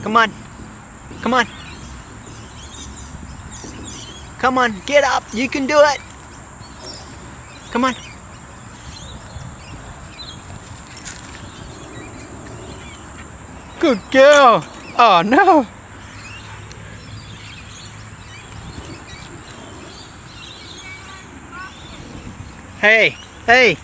Come on. Come on. Come on, get up. You can do it. Come on. Good girl. Oh no. Hey, hey.